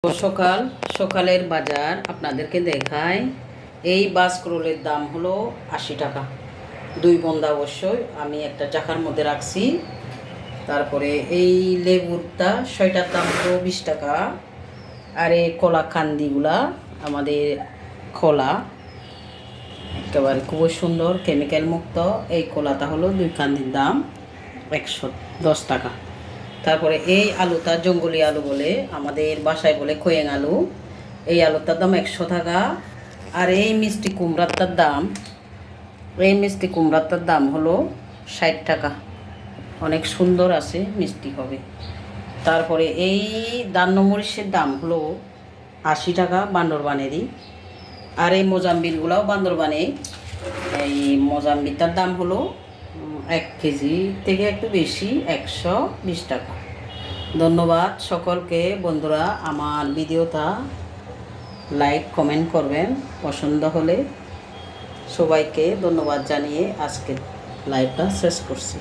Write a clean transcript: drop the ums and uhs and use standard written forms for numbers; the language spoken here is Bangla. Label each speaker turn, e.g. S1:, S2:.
S1: সকাল সকালের বাজার আপনাদেরকে দেখায়। এই বাসকরোলের দাম হলো 80 টাকা, 2 বন্ধা। অবশ্যই আমি একটা জাকার মধ্যে রাখছি। তারপরে এই লেবুরটা 6টার দাম হলো 20 টাকা। আর এই কলা কান্দিগুলা আমাদের কলা একেবারে খুবই সুন্দর, কেমিক্যাল মুক্ত। এই কলাটা হলো 2 কান্দির দাম 110 টাকা। তারপরে এই আলুটা জঙ্গলি আলু বলে, আমাদের বাসায় বলে কোয়েং আলু। এই আলুটার দাম 100 টাকা। আর এই মিষ্টি কুমড়াটার দাম হলো 60 টাকা। অনেক সুন্দর আছে, মিষ্টি হবে। তারপরে এই দান্নমরিচের দাম হলো 80 টাকা, বান্দরবানেরই। আর এই মোজাম্বিলগুলাও বান্দরবানে। এই মোজাম্বিটার দাম হলো 1 কেজি থেকে একটু বেশি, 120 টাকা। ধন্যবাদ সকলকে। বন্ধুরা, আমার ভিডিওটা লাইক কমেন্ট করবেন পছন্দ হলে। সবাইকে ধন্যবাদ জানিয়ে আজকে লাইভটা শেষ করছি।